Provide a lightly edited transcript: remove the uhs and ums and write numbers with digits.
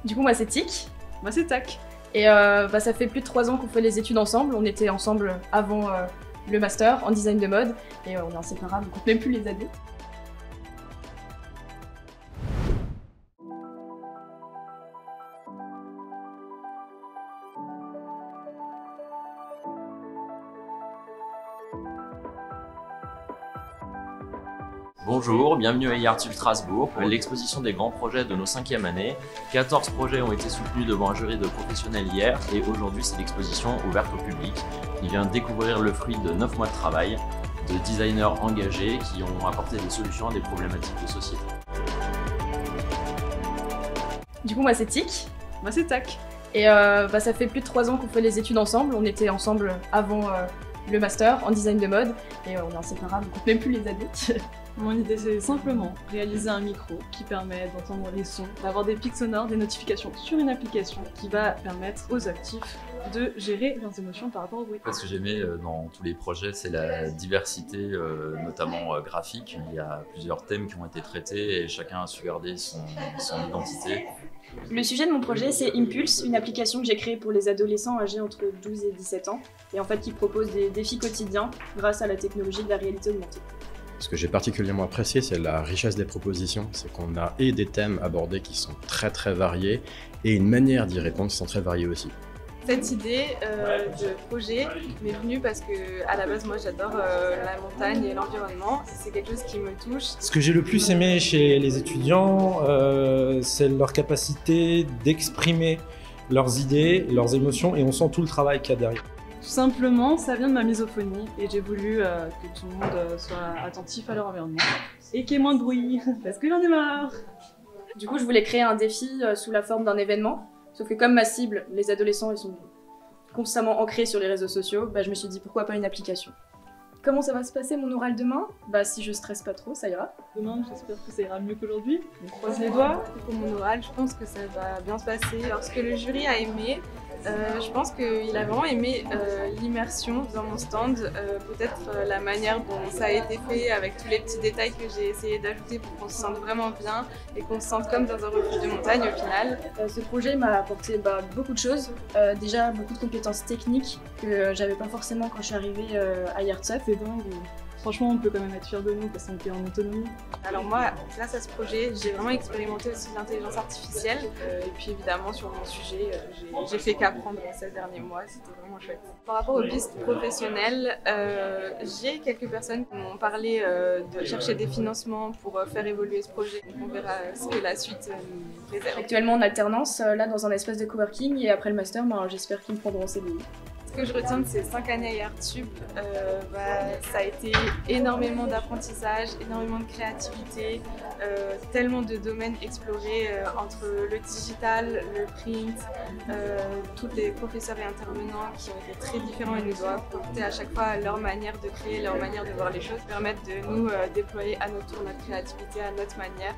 Du coup, moi, c'est Tic. Moi c'est Tac. Et ça fait plus de 3 ans qu'on fait les études ensemble. On était ensemble avant le master en design de mode. Et on est inséparables, on compte même plus les années. Bonjour, bienvenue à IARTUL Strasbourg pour l'exposition des grands projets de nos 5e années. 14 projets ont été soutenus devant un jury de professionnels hier et aujourd'hui c'est l'exposition ouverte au public qui vient découvrir le fruit de 9 mois de travail de designers engagés qui ont apporté des solutions à des problématiques de société. Du coup, moi, c'est Tic. Moi c'est Tac. Et ça fait plus de 3 ans qu'on fait les études ensemble. On était ensemble avant le master en design de mode. Et on est inséparables, on compte même plus les années. Mon idée c'est simplement réaliser un micro qui permet d'entendre les sons, d'avoir des pics sonores, des notifications sur une application qui va permettre aux actifs de gérer leurs émotions par rapport au bruit. Ce que j'aimais dans tous les projets, c'est la diversité, notamment graphique. Il y a plusieurs thèmes qui ont été traités et chacun a su garder son identité. Le sujet de mon projet, c'est Impulse, une application que j'ai créée pour les adolescents âgés entre 12 et 17 ans, et en fait qui propose des défis quotidiens grâce à la technologie de la réalité augmentée. Ce que j'ai particulièrement apprécié, c'est la richesse des propositions. C'est qu'on a et des thèmes abordés qui sont très très variés et une manière d'y répondre qui sont très variées aussi. Cette idée de projet m'est venue parce que à la base moi j'adore la montagne et l'environnement. C'est quelque chose qui me touche. Ce que j'ai le plus aimé chez les étudiants, c'est leur capacité d'exprimer leurs idées, leurs émotions, et on sent tout le travail qu'il y a derrière. Tout simplement, ça vient de ma misophonie et j'ai voulu que tout le monde soit attentif à leur environnement et qu'il y ait moins de bruit parce que j'en ai marre. Du coup, je voulais créer un défi sous la forme d'un événement. Sauf que comme ma cible, les adolescents, ils sont constamment ancrés sur les réseaux sociaux, je me suis dit pourquoi pas une application. Comment ça va se passer mon oral demain ? Si je stresse pas trop, ça ira. Demain, j'espère que ça ira mieux qu'aujourd'hui. On croise les doigts. Pour mon oral, je pense que ça va bien se passer. Alors ce que le jury a aimé, je pense qu'il a vraiment aimé l'immersion dans mon stand, peut-être la manière dont ça a été fait avec tous les petits détails que j'ai essayé d'ajouter pour qu'on se sente vraiment bien et qu'on se sente comme dans un refuge de montagne au final. Ce projet m'a apporté beaucoup de choses, déjà beaucoup de compétences techniques que j'avais pas forcément quand je suis arrivée à IARTUL. C'est dingue. Franchement, on peut quand même être fiers de nous parce qu'on était en autonomie. Alors moi, grâce à ce projet, j'ai vraiment expérimenté aussi l'intelligence artificielle. Et puis évidemment, sur mon sujet, j'ai fait qu'apprendre ces derniers mois. C'était vraiment chouette. Par rapport aux pistes professionnelles, j'ai quelques personnes qui m'ont parlé de chercher des financements pour faire évoluer ce projet. Donc on verra ce que la suite nous réserve. Actuellement en alternance, là dans un espace de coworking, et après le master, j'espère qu'ils me prendront en CDI. Ce que je retiens de ces 5 années à IARTUL, ça a été énormément d'apprentissage, énormément de créativité, tellement de domaines explorés entre le digital, le print, tous les professeurs et intervenants qui ont été très différents et nous ont apporté à chaque fois leur manière de créer, leur manière de voir les choses, permettre de nous déployer à notre tour notre créativité à notre manière.